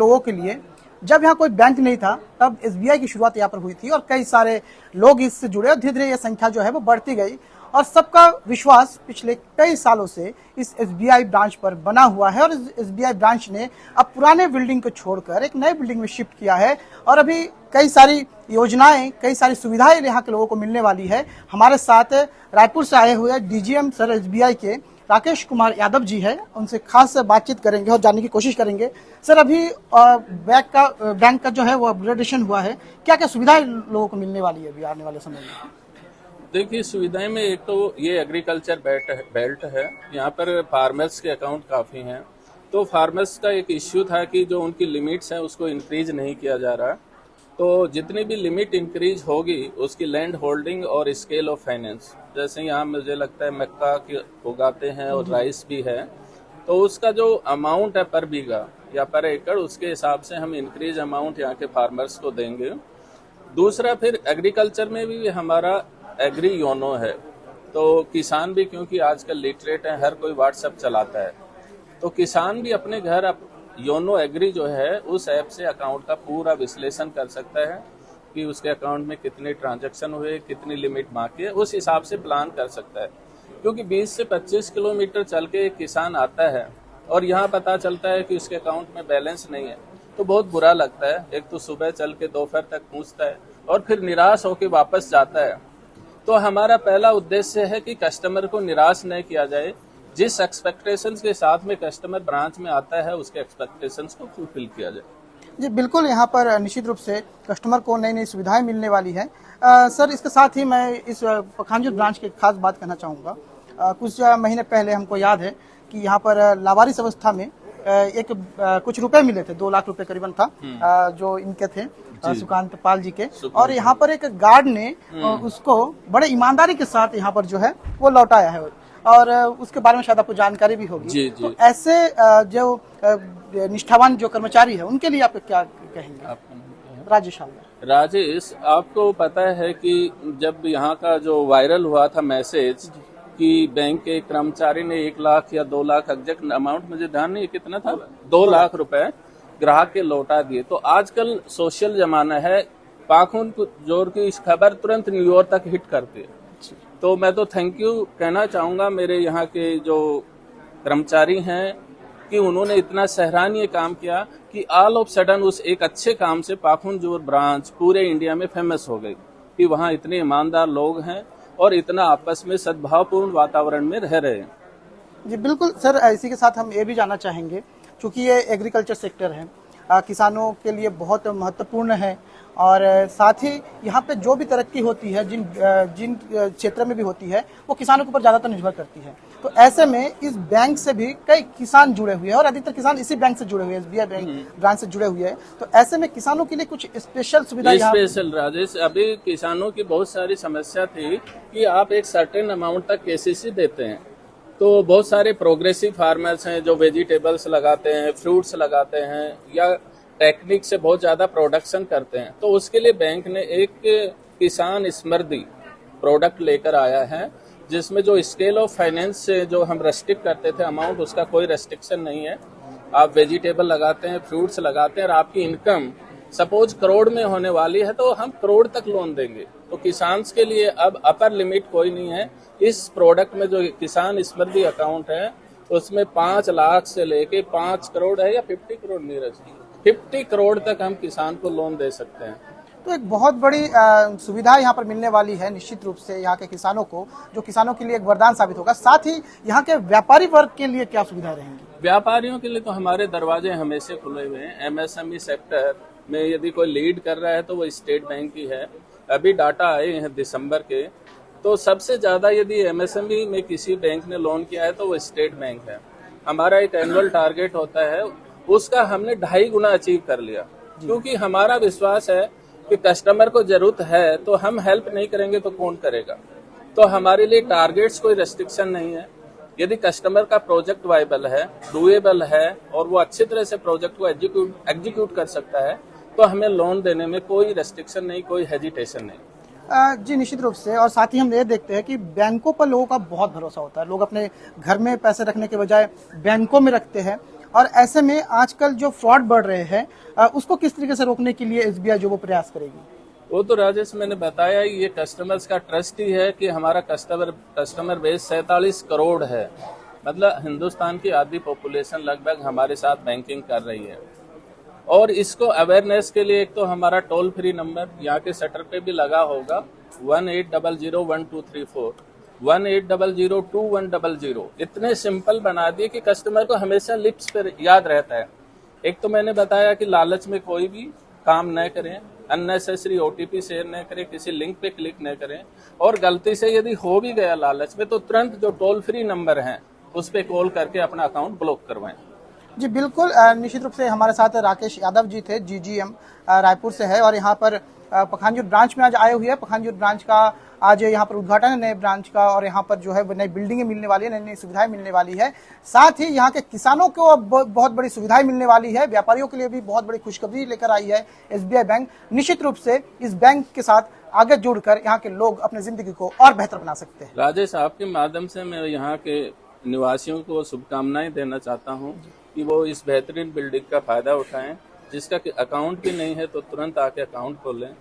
लोगों के लिए। जब यहाँ कोई बैंक नहीं था तब एसबीआई की शुरुआत यहाँ पर हुई थी और कई सारे लोग इससे जुड़े और धीरे धीरे ये संख्या जो है वो बढ़ती गई और सबका विश्वास पिछले कई सालों से इस एसबीआई ब्रांच पर बना हुआ है। और इस एसबीआई ब्रांच ने अब पुराने बिल्डिंग को छोड़कर एक नए बिल्डिंग में शिफ्ट किया है और अभी कई सारी योजनाएं, कई सारी सुविधाएं यहाँ के लोगों को मिलने वाली है। हमारे साथ रायपुर से आए हुए डीजीएम सर एसबीआई के राकेश कुमार यादव जी है, उनसे खास बातचीत करेंगे और जानने की कोशिश करेंगे। सर, अभी बैंक का जो है वो अपग्रेडेशन हुआ है, क्या क्या सुविधाएं लोगों को मिलने वाली है अभी आने वाले समय में? देखिए, सुविधाएं में एक तो ये एग्रीकल्चर बेल्ट है, यहाँ पर फार्मर्स के अकाउंट काफ़ी हैं। तो फार्मर्स का एक इश्यू था कि जो उनकी लिमिट्स हैं उसको इंक्रीज नहीं किया जा रहा। तो जितनी भी लिमिट इंक्रीज होगी उसकी लैंड होल्डिंग और स्केल ऑफ फाइनेंस, जैसे यहाँ मुझे लगता है मक्का के उगाते हैं और राइस भी है, तो उसका जो अमाउंट है पर बीघा या पर एकड़, उसके हिसाब से हम इंक्रीज अमाउंट यहाँ के फार्मर्स को देंगे। दूसरा, फिर एग्रीकल्चर में भी हमारा एग्री योनो है, तो किसान भी, क्योंकि आजकल लिटरेट है, हर कोई व्हाट्सएप चलाता है, तो किसान भी अपने घर योनो एग्री जो है उस ऐप से अकाउंट का पूरा विश्लेषण कर सकता है कि उसके अकाउंट में कितने ट्रांजैक्शन हुए, कितनी लिमिट बाकी है, उस हिसाब से प्लान कर सकता है। क्योंकि 20 से 25 किलोमीटर चल के एक किसान आता है और यहाँ पता चलता है कि उसके अकाउंट में बैलेंस नहीं है, तो बहुत बुरा लगता है। एक तो सुबह चल के दोपहर तक पूछता है और फिर निराश होकर वापस जाता है। तो हमारा पहला उद्देश्य है कि कस्टमर को निराश नहीं किया जाए, जिस एक्सपेक्टेशंस के साथ में कस्टमर ब्रांच में आता है उसके एक्सपेक्टेशंस को फुलफिल किया जाए। जी बिल्कुल, यहाँ पर निश्चित रूप से कस्टमर को नई नई सुविधाएं मिलने वाली है। सर, इसके साथ ही मैं इस पखांजूर ब्रांच की खास बात करना चाहूँगा। कुछ महीने पहले हमको याद है कि यहाँ पर लावारिस अवस्था में कुछ रुपए मिले थे, 2 लाख रुपए करीबन था, जो इनके थे सुकांत पाल जी के, और यहाँ पर एक गार्ड ने उसको बड़े ईमानदारी के साथ यहाँ पर जो है वो लौटाया है और उसके बारे में शायद आपको जानकारी भी होगी। जी। तो ऐसे जो निष्ठावान जो कर्मचारी है उनके लिए आप क्या कहेंगे? राजेश, आपको पता है कि जब यहाँ का जो वायरल हुआ था मैसेज कि बैंक के कर्मचारी ने 1 लाख या 2 लाख, एग्जैक्ट अमाउंट मुझे ध्यान नहीं कितना था, 2 लाख रुपए ग्राहक के लौटा दिए। तो आजकल सोशल जमाना है, पाखुन जोर की इस खबर तुरंत न्यूयॉर्क तक हिट करती है। तो मैं तो थैंक यू कहना चाहूँगा मेरे यहाँ के जो कर्मचारी हैं कि उन्होंने इतना सराहनीय काम किया कि ऑल ऑफ सडन उस एक अच्छे काम से पाखुनजोर ब्रांच पूरे इंडिया में फेमस हो गई कि वहाँ इतने ईमानदार लोग हैं और इतना आपस में सद्भावपूर्ण वातावरण में रह रहे हैं। जी बिल्कुल सर, इसी के साथ हम ये भी जानना चाहेंगे, क्योंकि ये एग्रीकल्चर सेक्टर है, किसानों के लिए बहुत महत्वपूर्ण है और साथ ही यहाँ पे जो भी तरक्की होती है जिन क्षेत्र में भी होती है वो किसानों के ऊपर ज्यादातर निर्भर करती है। तो ऐसे में इस बैंक से भी कई किसान जुड़े हुए हैं और अधिकतर किसान इसी बैंक से जुड़े हुए हैं, एसबीआई बैंक ब्रांच से जुड़े हुए हैं। तो ऐसे में किसानों के लिए कुछ स्पेशल सुविधा स्पेशल राजेश, अभी किसानों की बहुत सारी समस्या थी कि आप एक सर्टेन अमाउंट तक केसीसी देते हैं, तो बहुत सारे प्रोग्रेसिव फार्मर्स हैं जो वेजिटेबल्स लगाते हैं, फ्रूट्स लगाते हैं या टेक्निक से बहुत ज्यादा प्रोडक्शन करते हैं, तो उसके लिए बैंक ने एक किसान समृद्धि प्रोडक्ट लेकर आया है, जिसमें जो स्केल ऑफ फाइनेंस से जो हम रेस्ट्रिक्ट करते थे अमाउंट, उसका कोई रेस्ट्रिक्शन नहीं है। आप वेजिटेबल लगाते हैं, फ्रूट्स लगाते हैं और आपकी इनकम सपोज करोड़ में होने वाली है तो हम करोड़ तक लोन देंगे। तो किसान के लिए अब अपर लिमिट कोई नहीं है। इस प्रोडक्ट में जो किसान समृद्धि अकाउंट है उसमें 5 लाख से लेके 5 करोड़ है या 50 करोड़, नीरज 50 करोड़ तक हम किसान को लोन दे सकते हैं। तो एक बहुत बड़ी सुविधा यहाँ पर मिलने वाली है निश्चित रूप से यहाँ के किसानों को, जो किसानों के लिए एक वरदान साबित होगा। साथ ही यहाँ के व्यापारी वर्ग के लिए क्या सुविधा रहेंगी? व्यापारियों के लिए तो हमारे दरवाजे हमेशा खुले हुए हैं। एमएसएमई सेक्टर में यदि कोई लीड कर रहा है तो वो स्टेट बैंक ही है। अभी डाटा आए हैं दिसंबर के, तो सबसे ज्यादा यदि एमएसएमई में किसी बैंक ने लोन किया है तो वो स्टेट बैंक है। हमारा एक एनुअल टारगेट होता है, उसका हमने 2.5 गुना अचीव कर लिया, क्योंकि हमारा विश्वास है कि कस्टमर को जरूरत है तो हम हेल्प नहीं करेंगे तो कौन करेगा। तो हमारे लिए टारगेट्स कोई रेस्ट्रिक्शन नहीं है। यदि कस्टमर का प्रोजेक्ट वाइबल है, डूएबल है और वो अच्छी तरह से प्रोजेक्ट को एग्जीक्यूट कर सकता है तो हमें लोन देने में कोई रेस्ट्रिक्शन नहीं, कोई हेजिटेशन नहीं। जी निश्चित रूप से। और साथ ही हम ये देखते हैं कि बैंकों पर लोगों का बहुत भरोसा होता है। लोग अपने घर में पैसे रखने के बजाय बैंकों में रखते हैं और ऐसे में आजकल जो फ्रॉड बढ़ रहे हैं उसको किस तरीके से रोकने के लिए एसबीआई जो वो प्रयास करेगी? वो तो राजेश मैंने बताया ही, ये कस्टमर्स का ट्रस्ट ही है कि हमारा कस्टमर बेस 47 करोड़ है। मतलब हिंदुस्तान की आधी पॉपुलेशन लगभग हमारे साथ बैंकिंग कर रही है। और इसको अवेयरनेस के लिए एक तो हमारा टोल फ्री नंबर यहाँ के शटर पे भी लगा होगा 18001234, 18002100। इतने सिंपल बना दिए कि कस्टमर को हमेशा लिप्स पे याद रहता है। एक तो मैंने बताया कि लालच में कोई भी काम न करें, अननेसेसरी ओटीपी शेयर न करें, किसी लिंक पे क्लिक न करें, और गलती से यदि हो भी गया लालच में तो तुरंत जो टोल फ्री नंबर है उस पे कॉल करके अपना अकाउंट ब्लॉक करवाएं। जी बिल्कुल, निश्चित रूप से हमारे साथ राकेश यादव जी थे, जीजीएम रायपुर से है और यहाँ पर पखानजोर ब्रांच में आज आए हुए हैं। पखानजोर ब्रांच का आज यहाँ पर उद्घाटन है नए ब्रांच का, और यहाँ पर जो है नई बिल्डिंगें मिलने वाली है, नई नई सुविधाएं मिलने वाली है। साथ ही यहाँ के किसानों को बहुत बड़ी सुविधाएं मिलने वाली है, व्यापारियों के लिए भी बहुत बड़ी खुशखबरी लेकर आई है एसबीआई बैंक। निश्चित रूप से इस बैंक के साथ आगे जुड़कर यहाँ के लोग अपनी जिंदगी को और बेहतर बना सकते हैं। राजेश, आपके माध्यम से मैं यहाँ के निवासियों को शुभकामनाएं देना चाहता हूँ कि वो इस बेहतरीन बिल्डिंग का फायदा उठाएं। जिसका अकाउंट भी नहीं है तो तुरंत आके अकाउंट खोलें।